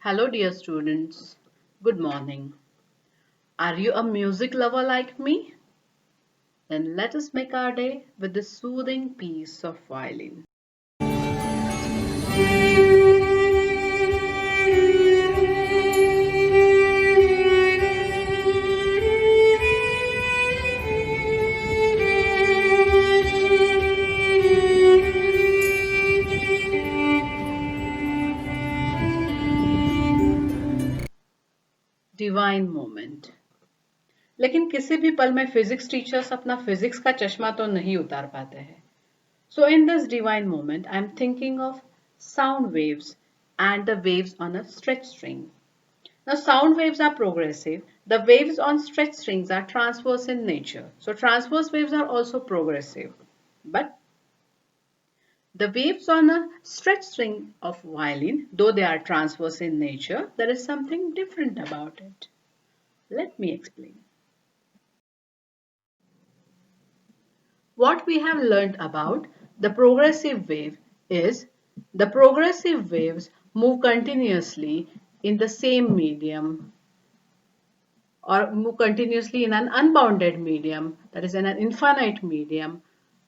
Hello, dear students. Good morning. Are you a music lover like me? Then let us make our day with the soothing piece of violin. Divine moment. लेकिन किसी भी पल में physics teachers अपना physics का चश्मा तो नहीं उतार पाते हैं. So in this divine moment, I am thinking of sound waves and the waves on a stretch string. Now sound waves are progressive. The waves on stretch strings are transverse in nature. So transverse waves are also progressive. But the waves on a stretch string of violin, though they are transverse in nature, there is something different about it. Let me explain. What we have learned about the progressive wave is the progressive waves move continuously in the same medium or move continuously in an unbounded medium, that is in an infinite medium,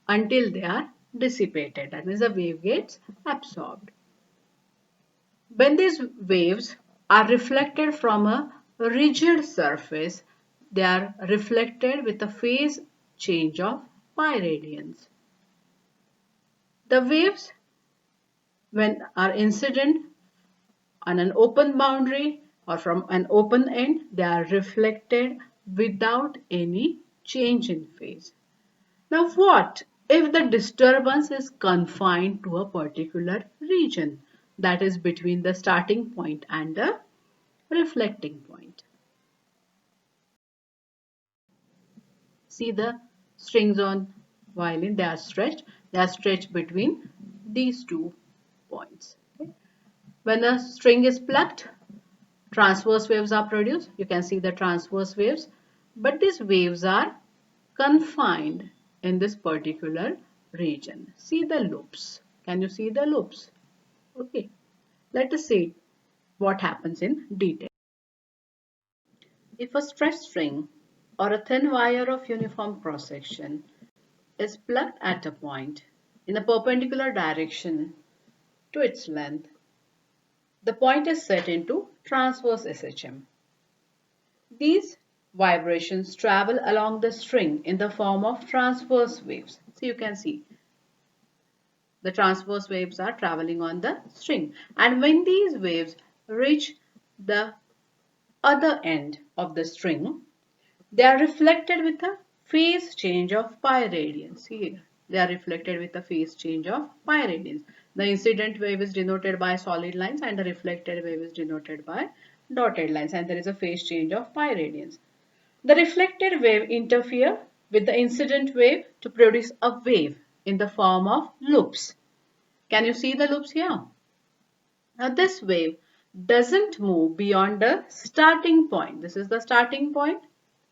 until they are dissipated, that means the wave gets absorbed. When these waves are reflected from a rigid surface, they are reflected with a phase change of pi radians. The waves, when are incident on an open boundary or from an open end, they are reflected without any change in phase. Now what if the disturbance is confined to a particular region, that is between the starting point and the reflecting point? See the strings on violin, they are stretched between these two points. Okay? When a string is plucked, transverse waves are produced. You can see the transverse waves, but these waves are confined in this particular region. See the loops. Can you see the loops? Okay. Let us see what happens in detail. If a stretched string or a thin wire of uniform cross section is plucked at a point in a perpendicular direction to its length, the point is set into transverse SHM. These vibrations travel along the string in the form of transverse waves. So you can see the transverse waves are traveling on the string. And when these waves reach the other end of the string, they are reflected with a phase change of pi radians. Here, they are reflected with a phase change of pi radians. The incident wave is denoted by solid lines and the reflected wave is denoted by dotted lines, and there is a phase change of pi radians. The reflected wave interfere with the incident wave to produce a wave in the form of loops. Can you see the loops here? Now this wave doesn't move beyond the starting point. This is the starting point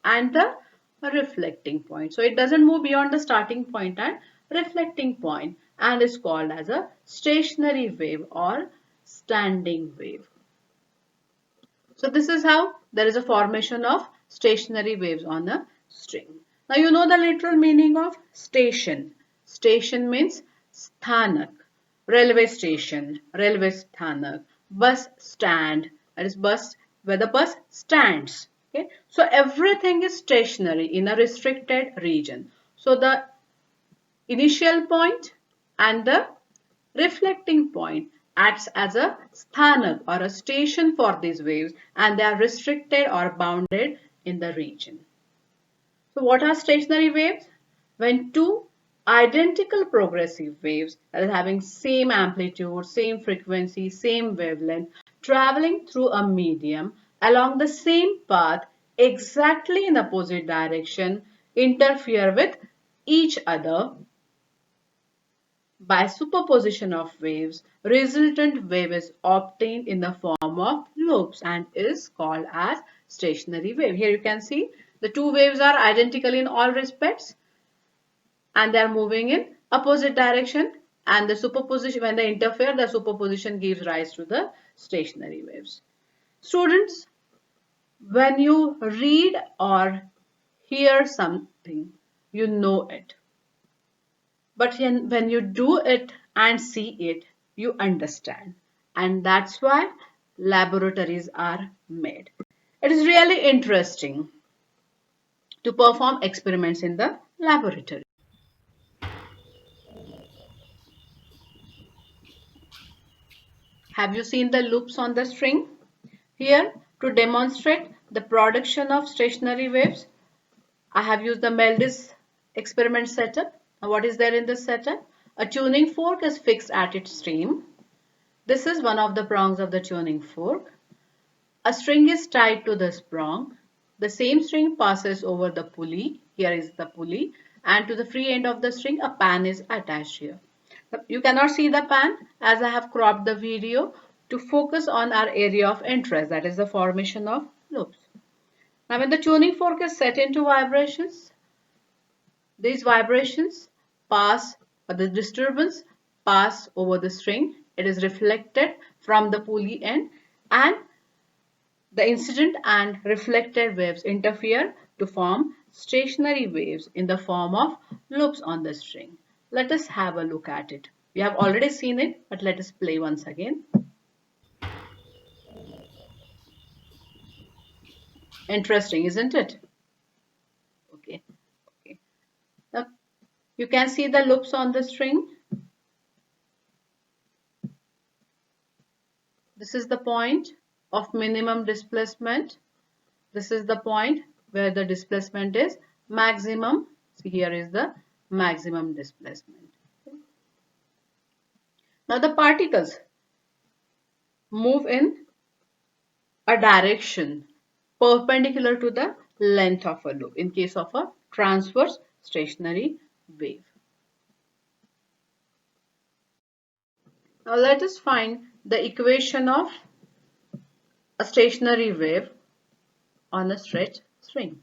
and the reflecting point. So it doesn't move beyond the starting point and reflecting point and is called as a stationary wave or standing wave. So this is how there is a formation of stationary waves on a string. Now you know the literal meaning of station. Station means sthanak, railway station, railway sthanak, bus stand, that is bus where the bus stands. Okay, so everything is stationary in a restricted region. So the initial point and the reflecting point acts as a sthanak or a station for these waves, and they are restricted or bounded in the region. So what are stationary waves? When two identical progressive waves that are having same amplitude, same frequency, same wavelength, traveling through a medium along the same path exactly in opposite direction interfere with each other by superposition of waves, resultant wave is obtained in the form of loops and is called as stationary wave. Here you can see the two waves are identical in all respects and they are moving in opposite direction, and the superposition, when they interfere, the superposition gives rise to the stationary waves. Students, when you read or hear something, you know it. But when you do it and see it, you understand. And that's why laboratories are made. It is really interesting to perform experiments in the laboratory. Have you seen the loops on the string? Here, to demonstrate the production of stationary waves, I have used the Meldis experiment setup. Now, what is there in this setup? A tuning fork is fixed at its stem. This is one of the prongs of the tuning fork. A string is tied to this prong. The same string passes over the pulley. Here is the pulley. And to the free end of the string, a pan is attached here. You cannot see the pan as I have cropped the video to focus on our area of interest, that is the formation of loops. Now when the tuning fork is set into vibrations, these vibrations pass, or the disturbance pass over the string. It is reflected from the pulley end, and the incident and reflected waves interfere to form stationary waves in the form of loops on the string. Let us have a look at it. We have already seen it, but let us play once again. Interesting, isn't it? Okay. Okay. Now you can see the loops on the string. This is the point of minimum displacement. This is the point where the displacement is maximum. See, here is the maximum displacement. Now the particles move in a direction perpendicular to the length of a loop in case of a transverse stationary wave. Now let us find the equation of a stationary wave on a straight string.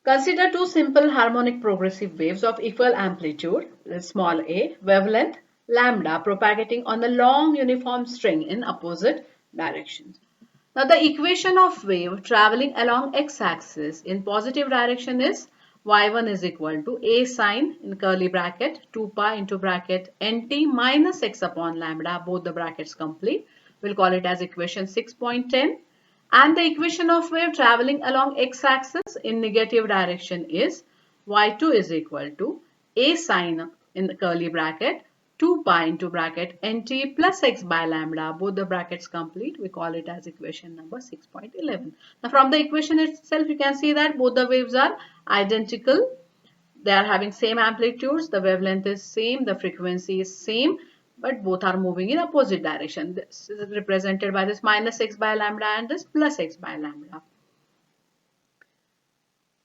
Consider two simple harmonic progressive waves of equal amplitude, small a, wavelength lambda, propagating on a long uniform string in opposite directions. Now the equation of wave traveling along x-axis in positive direction is y1 is equal to a sine in curly bracket 2 pi into bracket nt minus x upon lambda, both the brackets complete. We'll call it as equation 6.10. And the equation of wave traveling along x-axis in negative direction is y2 is equal to a sine in the curly bracket 2 pi into bracket nt plus x by lambda, both the brackets complete. We call it as equation number 6.11. Now from the equation itself you can see that both the waves are identical. They are having same amplitudes, the wavelength is same, the frequency is same, but both are moving in opposite direction. This is represented by this minus x by lambda and this plus x by lambda.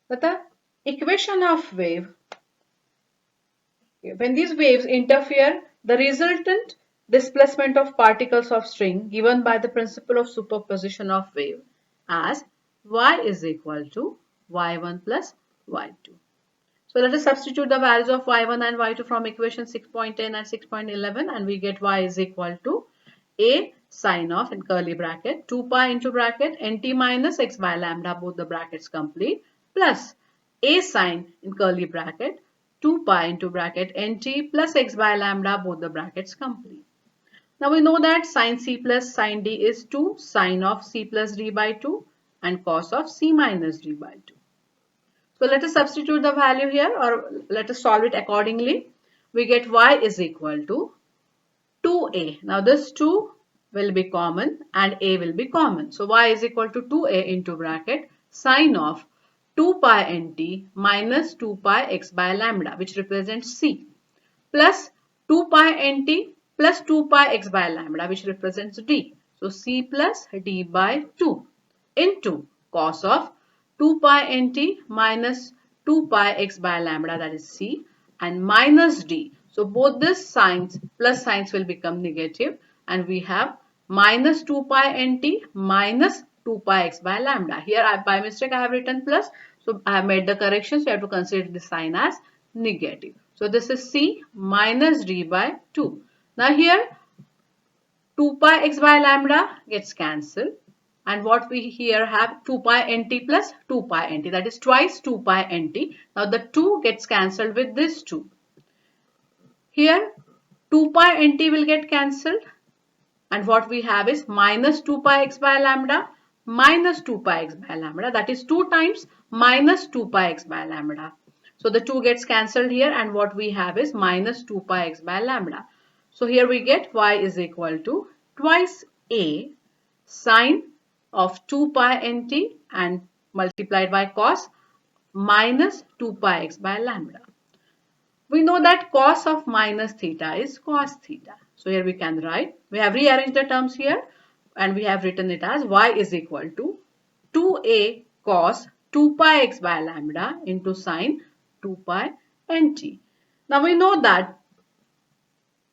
But the equation of wave, when these waves interfere, the resultant displacement of particles of string given by the principle of superposition of wave as y is equal to y1 plus y2. So let us substitute the values of y1 and y2 from equation 6.10 and 6.11 and we get y is equal to a sine of in curly bracket 2 pi into bracket nt minus x by lambda, both the brackets complete, plus a sine in curly bracket 2 pi into bracket nt plus x by lambda, both the brackets complete. Now we know that sine c plus sine d is 2 sine of c plus d by 2 and cos of c minus d by 2. So let us substitute the value here or let us solve it accordingly. We get y is equal to 2a. Now this 2 will be common and a will be common. So y is equal to 2a into bracket sine of 2 pi nt minus 2 pi x by lambda, which represents c, plus 2 pi nt plus 2 pi x by lambda, which represents d. So c plus d by 2 into cos of 2 pi nt minus 2 pi x by lambda, that is c, and minus d. So both this signs plus signs will become negative and we have minus 2 pi nt minus 2 pi x by lambda. Here by mistake I have written plus, so I have made the correction, so you have to consider the sign as negative. So this is c minus d by 2. Now here 2 pi x by lambda gets cancelled. and what we here have 2 pi nt plus 2 pi nt, that is twice 2 pi nt. Now the 2 gets cancelled with this 2. Here 2 pi nt will get cancelled, and what we have is minus 2 pi x by lambda minus 2 pi x by lambda, that is 2 times minus 2 pi x by lambda. So the 2 gets cancelled here, and what we have is minus 2 pi x by lambda. So here we get y is equal to twice a sine of 2 pi nt and multiplied by cos minus 2 pi x by lambda. We know that cos of minus theta is cos theta. So here we can write, we have rearranged the terms here and we have written it as y is equal to 2a cos 2 pi x by lambda into sine 2 pi nt. Now we know that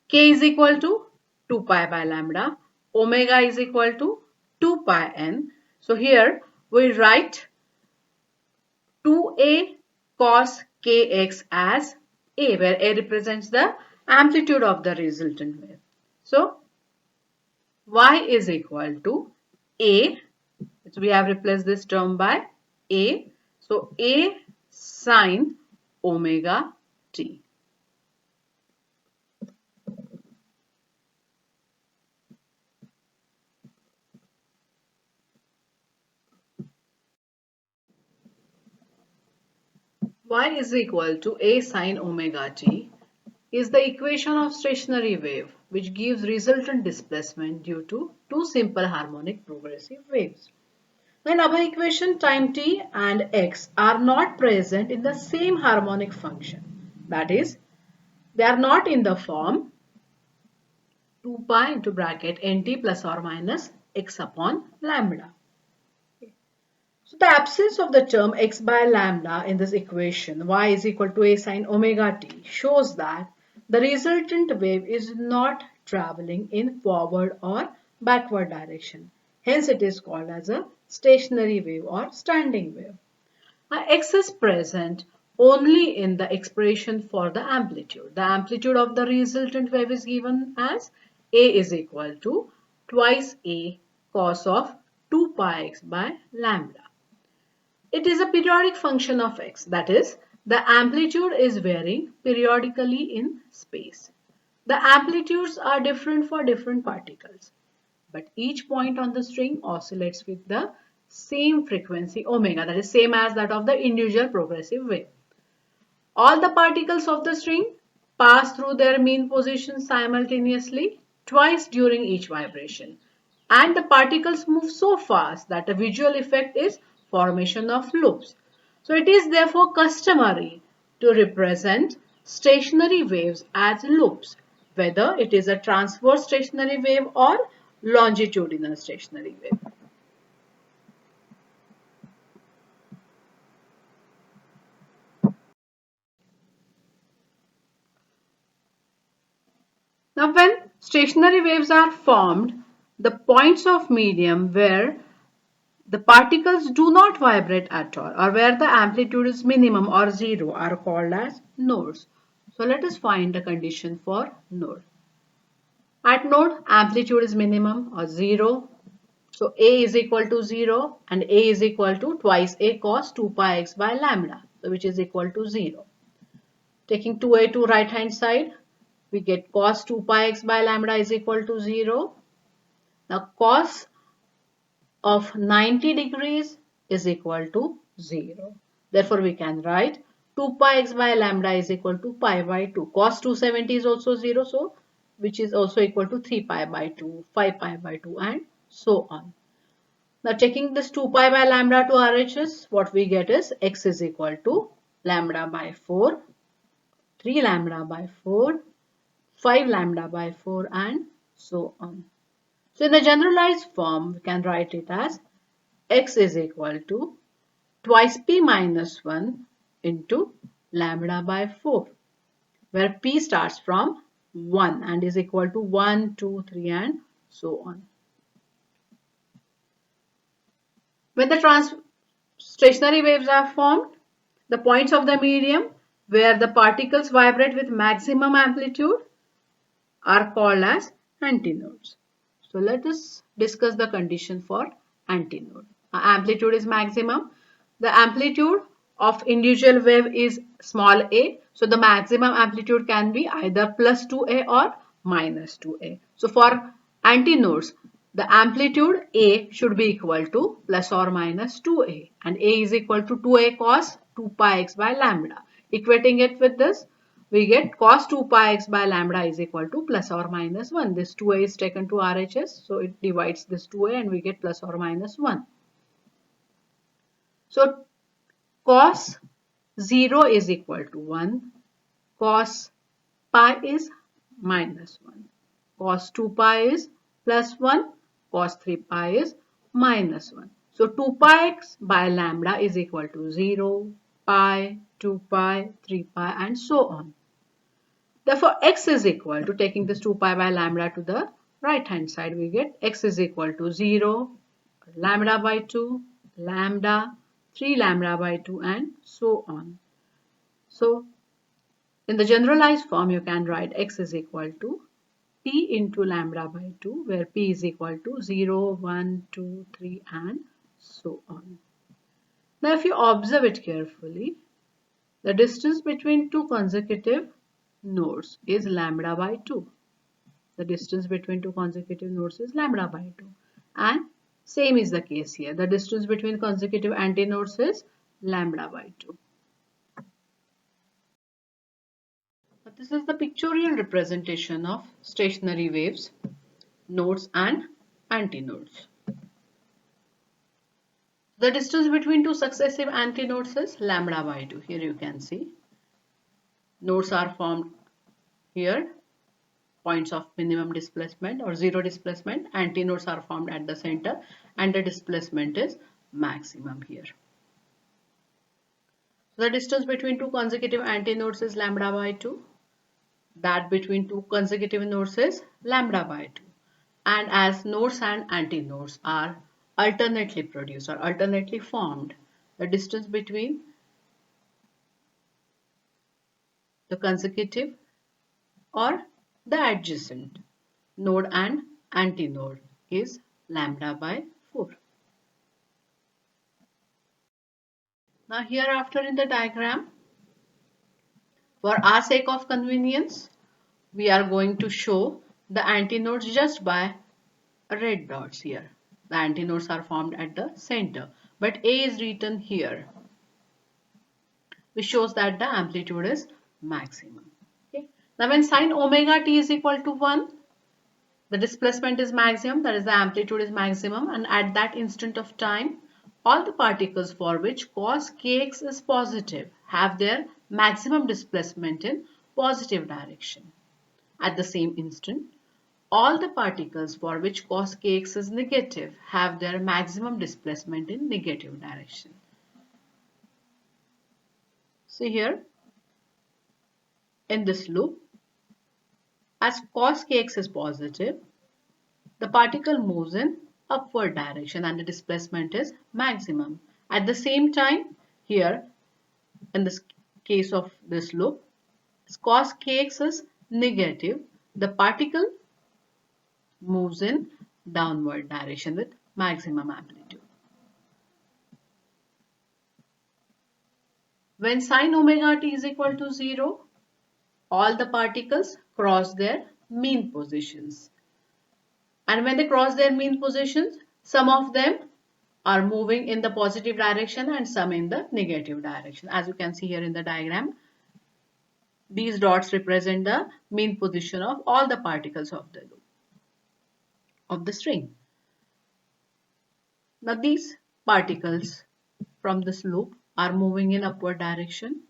k is equal to 2 pi by lambda, omega is equal to 2 pi n. So here we write 2a cos kx as a, where a represents the amplitude of the resultant wave. So y is equal to a, so we have replaced this term by a, so a sine omega t. Y is equal to a sine omega t is the equation of stationary wave which gives resultant displacement due to two simple harmonic progressive waves. In our equation, time t and x are not present in the same harmonic function. That is, they are not in the form 2 pi into bracket nt plus or minus x upon lambda. So the absence of the term x by lambda in this equation, y is equal to a sine omega t, shows that the resultant wave is not traveling in forward or backward direction. Hence it is called as a stationary wave or standing wave. Now x is present only in the expression for the amplitude. The amplitude of the resultant wave is given as a is equal to twice a cos of 2 pi x by lambda. It is a periodic function of x, that is, the amplitude is varying periodically in space. The amplitudes are different for different particles, but each point on the string oscillates with the same frequency omega, that is same as that of the individual progressive wave. All the particles of the string pass through their mean position simultaneously twice during each vibration, and the particles move so fast that the visual effect is formation of loops. So it is therefore customary to represent stationary waves as loops, whether it is a transverse stationary wave or longitudinal stationary wave. Now when stationary waves are formed, the points of medium where the particles do not vibrate at all or where the amplitude is minimum or zero are called as nodes. So let us find the condition for node. At node, amplitude is minimum or zero. So a is equal to 0 and a is equal to twice a cos 2 pi x by lambda, so which is equal to 0. Taking 2a to right hand side, we get cos 2 pi x by lambda is equal to 0. Now cos of 90 degrees is equal to 0. Therefore, we can write 2 pi x by lambda is equal to pi by 2. Cos 270 is also 0, so which is also equal to 3 pi by 2, 5 pi by 2 and so on. Now taking this 2 pi by lambda to RHS, what we get is x is equal to lambda by 4, 3 lambda by 4, 5 lambda by 4 and so on. So in the generalized form, we can write it as x is equal to twice p minus 1 into lambda by 4, where p starts from 1 and is equal to 1, 2, 3 and so on. When the stationary waves are formed, the points of the medium where the particles vibrate with maximum amplitude are called as antinodes. So let us discuss the condition for antinode. Amplitude is maximum. The amplitude of individual wave is small a. So the maximum amplitude can be either plus 2a or minus 2a. So for antinodes, the amplitude a should be equal to plus or minus 2a, and a is equal to 2a cos 2 pi x by lambda. Equating it with this, we get cos 2 pi x by lambda is equal to plus or minus 1. This 2a is taken to RHS, so it divides this 2a and we get plus or minus 1. So cos 0 is equal to 1, cos pi is minus 1, cos 2 pi is plus 1, cos 3 pi is minus 1. So 2 pi x by lambda is equal to 0, pi, 2 pi, 3 pi and so on. Therefore, x is equal to, taking this 2 pi by lambda to the right hand side, we get x is equal to 0, lambda by 2, lambda, 3 lambda by 2 and so on. So, in the generalized form, you can write x is equal to p into lambda by 2, where p is equal to 0, 1, 2, 3 and so on. Now, if you observe it carefully, the distance between two consecutive nodes is lambda by 2. The distance between two consecutive nodes is lambda by 2. And same is the case here. The distance between consecutive antinodes is lambda by 2. This is the pictorial representation of stationary waves, nodes and antinodes. The distance between two successive antinodes is lambda by 2. Here you can see. Nodes are formed here, points of minimum displacement or zero displacement. Antinodes are formed at the center and the displacement is maximum here. The distance between two consecutive antinodes is lambda by 2. That between two consecutive nodes is lambda by 2. And as nodes and antinodes are alternately produced or alternately formed, the distance between the consecutive or the adjacent node and antinode is lambda by 4. Now hereafter in the diagram, for our sake of convenience, we are going to show the antinodes just by red dots here. The antinodes are formed at the center, but A is written here, which shows that the amplitude is maximum. Okay. Now when sine omega t is equal to 1, the displacement is maximum, that is the amplitude is maximum, and at that instant of time, all the particles for which cos kx is positive have their maximum displacement in positive direction. At the same instant, all the particles for which cos kx is negative have their maximum displacement in negative direction. See here, in this loop, as cos kx is positive, the particle moves in upward direction and the displacement is maximum. At the same time, here, in this case of this loop, as cos kx is negative, the particle moves in downward direction with maximum amplitude. When sine omega t is equal to 0, all the particles cross their mean positions. And when they cross their mean positions, some of them are moving in the positive direction and some in the negative direction. As you can see here in the diagram, these dots represent the mean position of all the particles of the loop, of the string. Now these particles from this loop are moving in upward direction.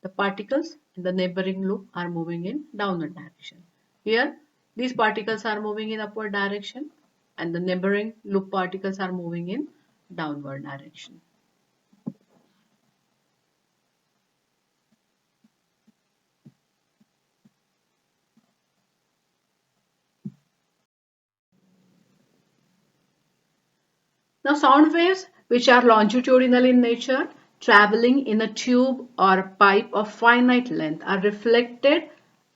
The particles in the neighboring loop are moving in downward direction. Here, these particles are moving in upward direction and the neighboring loop particles are moving in downward direction. Now sound waves, which are longitudinal in nature, traveling in a tube or pipe of finite length, are reflected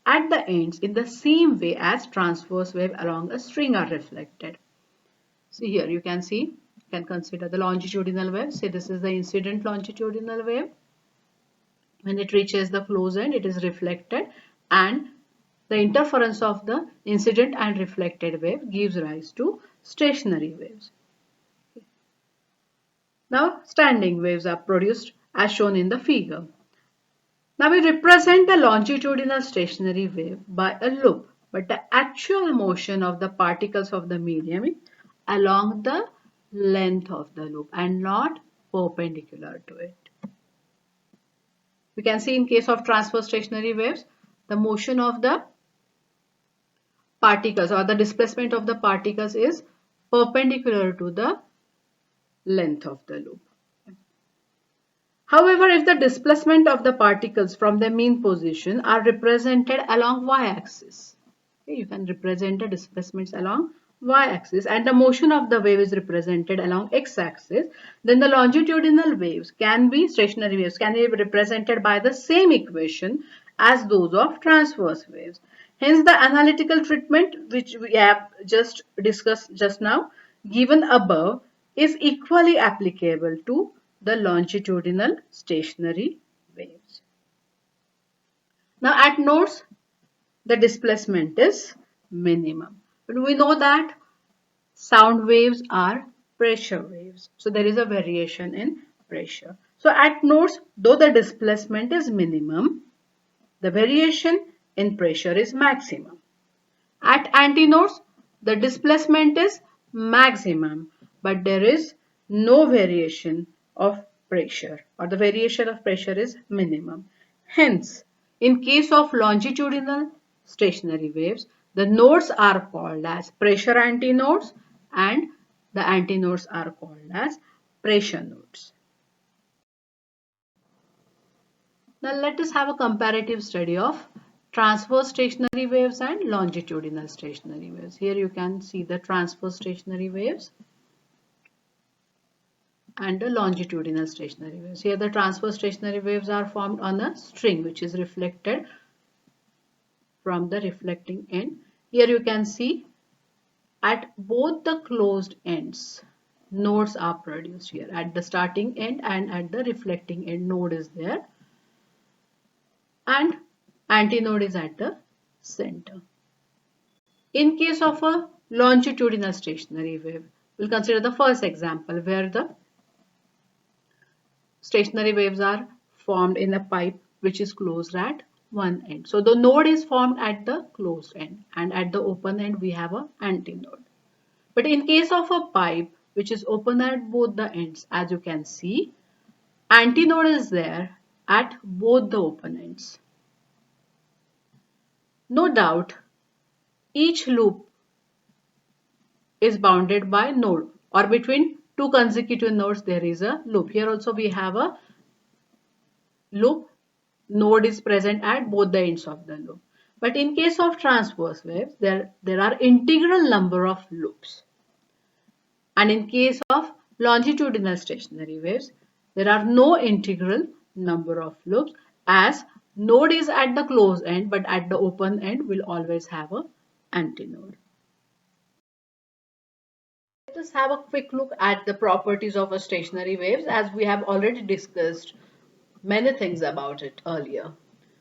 at the ends in the same way as transverse wave along a string are reflected. See here, you can see You can consider the longitudinal wave. Say this is the incident longitudinal wave. When it reaches the close end, it is reflected, and the interference of the incident and reflected wave gives rise to stationary waves. Now, standing waves are produced as shown in the figure. Now, we represent the longitudinal stationary wave by a loop, but the actual motion of the particles of the medium is along the length of the loop and not perpendicular to it. We can see in case of transverse stationary waves, the motion of the particles or the displacement of the particles is perpendicular to the length of the loop. However, if the displacement of the particles from the mean position are represented along y-axis, okay, you can represent the displacements along y-axis and the motion of the wave is represented along x-axis, then the longitudinal waves can be stationary waves, can be represented by the same equation as those of transverse waves. Hence, the analytical treatment which we have just discussed just now given above is equally applicable to the longitudinal stationary waves. Now, at nodes, the displacement is minimum. But we know that sound waves are pressure waves. So, there is a variation in pressure. So, at nodes, though the displacement is minimum, the variation in pressure is maximum. At antinodes, the displacement is maximum, but there is no variation of pressure, or the variation of pressure is minimum. Hence, in case of longitudinal stationary waves, the nodes are called as pressure antinodes and the antinodes are called as pressure nodes. Now let us have a comparative study of transverse stationary waves and longitudinal stationary waves. Here you can see the transverse stationary waves and the longitudinal stationary waves. Here the transverse stationary waves are formed on a string which is reflected from the reflecting end. Here you can see at both the closed ends, nodes are produced here. At the starting end and at the reflecting end, node is there, and antinode is at the center. In case of a longitudinal stationary wave, we'll consider the first example where the stationary waves are formed in a pipe which is closed at one end. So the node is formed at the closed end and at the open end we have a antinode. But in case of a pipe which is open at both the ends, as you can see, antinode is there at both the open ends. No doubt, each loop is bounded by node, or between two consecutive nodes there is a loop. Here also we have a loop. Node is present at both the ends of the loop. But in case of transverse waves, there are integral number of loops. And in case of longitudinal stationary waves, there are no integral number of loops, as node is at the closed end, but at the open end will always have a antinode. Let us have a quick look at the properties of a stationary waves, as we have already discussed many things about it earlier.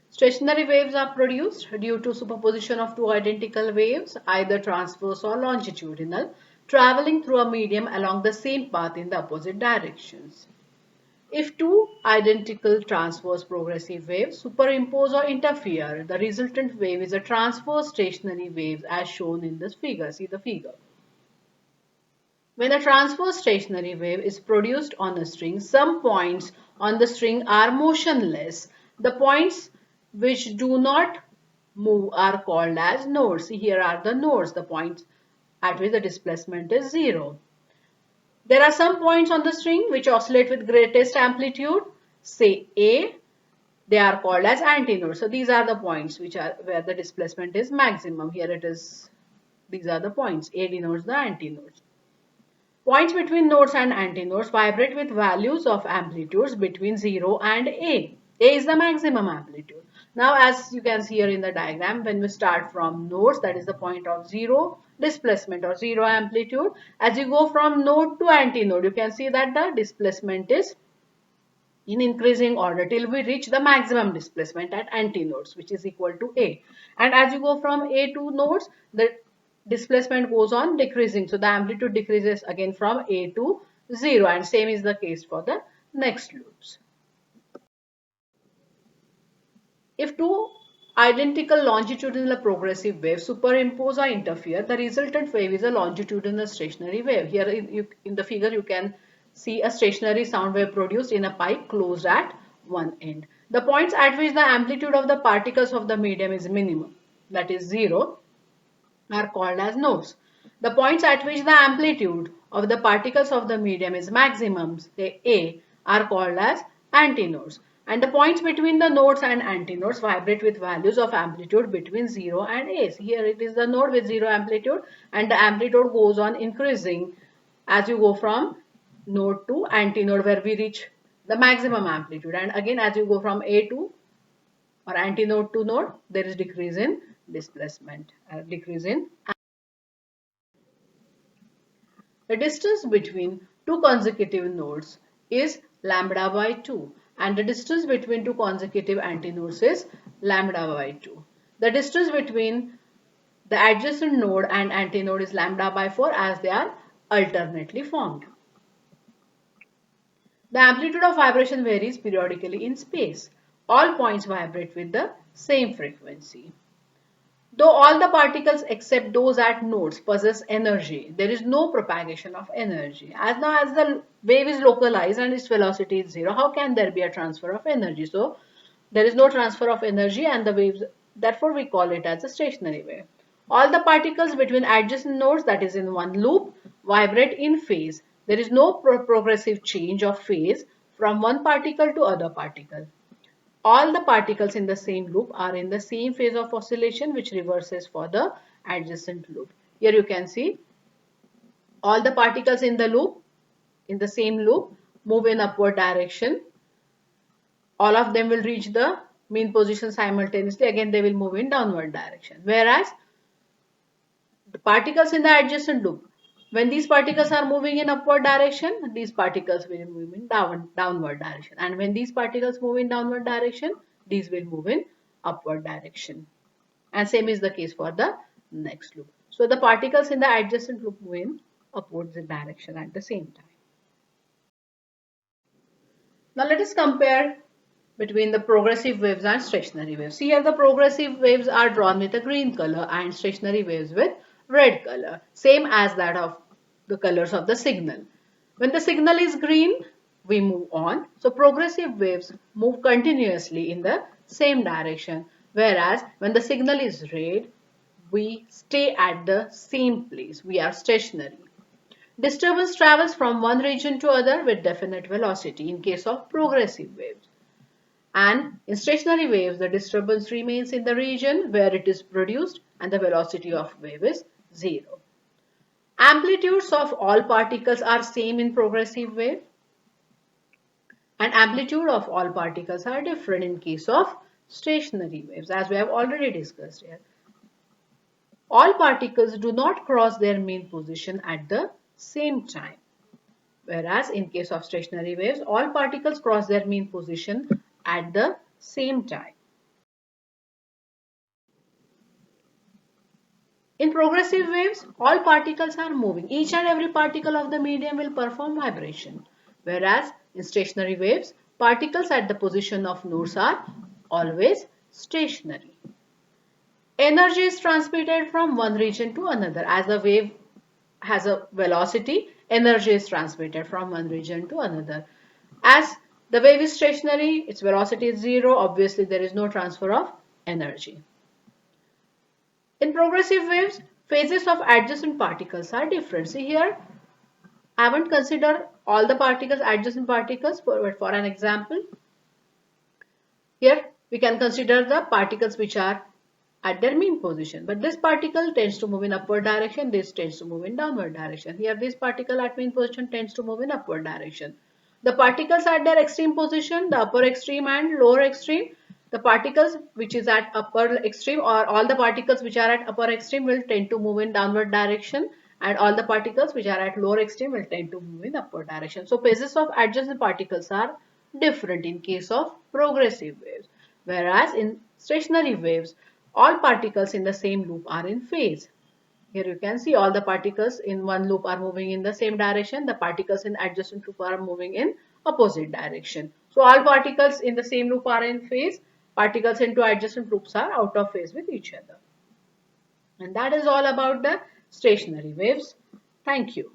Stationary waves are produced due to superposition of two identical waves, either transverse or longitudinal, traveling through a medium along the same path in the opposite directions. If two identical transverse progressive waves superimpose or interfere, the resultant wave is a transverse stationary wave as shown in this figure. See the figure. When a transverse stationary wave is produced on a string, some points on the string are motionless. The points which do not move are called as nodes. Here are the nodes, the points at which the displacement is 0. There are some points on the string which oscillate with greatest amplitude, say A. They are called as antinodes. So these are the points which are where the displacement is maximum. Here it is, these are the points. A denotes the antinodes. Points between nodes and antinodes vibrate with values of amplitudes between 0 and A. A is the maximum amplitude. Now, as you can see here in the diagram, when we start from nodes, that is the point of zero displacement or zero amplitude. As you go from node to antinode, you can see that the displacement is in increasing order till we reach the maximum displacement at antinodes, which is equal to A. And as you go from A to nodes, the displacement goes on decreasing. So the amplitude decreases again from A to 0, and same is the case for the next loops. If two identical longitudinal progressive waves superimpose or interfere, the resultant wave is a longitudinal stationary wave. Here in the figure you can see a stationary sound wave produced in a pipe closed at one end. The points at which the amplitude of the particles of the medium is minimum, that is 0, are called as nodes. The points at which the amplitude of the particles of the medium is maximum, say A, are called as antinodes. And the points between the nodes and antinodes vibrate with values of amplitude between 0 and A. Here it is the node with 0 amplitude, and the amplitude goes on increasing as you go from node to antinode, where we reach the maximum amplitude. And again, as you go from A to or antinode to node, there is decrease in displacement, decrease in. The distance between two consecutive nodes is lambda by 2, and the distance between two consecutive antinodes is lambda by 2. The distance between the adjacent node and antinode is lambda by 4, as they are alternately formed. The amplitude of vibration varies periodically in space. All points vibrate with the same frequency. Though all the particles except those at nodes possess energy, there is no propagation of energy. As now as the wave is localized and its velocity is 0, how can there be a transfer of energy? So there is no transfer of energy, and the waves, therefore we call it as a stationary wave. All the particles between adjacent nodes, that is in one loop, vibrate in phase. There is no progressive change of phase from one particle to other particle. All the particles in the same loop are in the same phase of oscillation, which reverses for the adjacent loop. Here you can see all the particles in the loop, in the same loop, move in upward direction. All of them will reach the mean position simultaneously. Again, they will move in downward direction. Whereas the particles in the adjacent loop, when these particles are moving in upward direction, these particles will move in downward direction. And when these particles move in downward direction, these will move in upward direction. And same is the case for the next loop. So the particles in the adjacent loop move in upwards direction at the same time. Now let us compare between the progressive waves and stationary waves. See here, the progressive waves are drawn with a green color and stationary waves with red color, same as that of the colors of the signal. When the signal is green, we move on. So progressive waves move continuously in the same direction, whereas when the signal is red, we stay at the same place. We are stationary. Disturbance travels from one region to other with definite velocity in case of progressive waves. And in stationary waves, the disturbance remains in the region where it is produced and the velocity of wave is 0. Amplitudes of all particles are same in progressive wave, and amplitude of all particles are different in case of stationary waves, as we have already discussed here. All particles do not cross their mean position at the same time, whereas in case of stationary waves, all particles cross their mean position at the same time. In progressive waves, all particles are moving. Each and every particle of the medium will perform vibration, whereas in stationary waves, particles at the position of nodes are always stationary. Energy is transmitted from one region to another. As the wave has a velocity, energy is transmitted from one region to another. As the wave is stationary, its velocity is 0. Obviously, there is no transfer of energy. In progressive waves, phases of adjacent particles are different. See here, I haven't considered all the particles, adjacent particles, but for an example, here we can consider the particles which are at their mean position. But this particle tends to move in upward direction, this tends to move in downward direction. Here this particle at mean position tends to move in upward direction. The particles at their extreme position, the upper extreme and lower extreme, The particles which is at upper extreme, or all the particles which are at upper extreme, will tend to move in downward direction, and all the particles which are at lower extreme will tend to move in upward direction. So phases of adjacent particles are different in case of progressive waves, whereas in stationary waves, all particles in the same loop are in phase. Here you can see all the particles in one loop are moving in the same direction. The particles in adjacent loop are moving in opposite direction. So all particles in the same loop are in phase. Particles into adjacent loops are out of phase with each other. And that is all about the stationary waves. Thank you.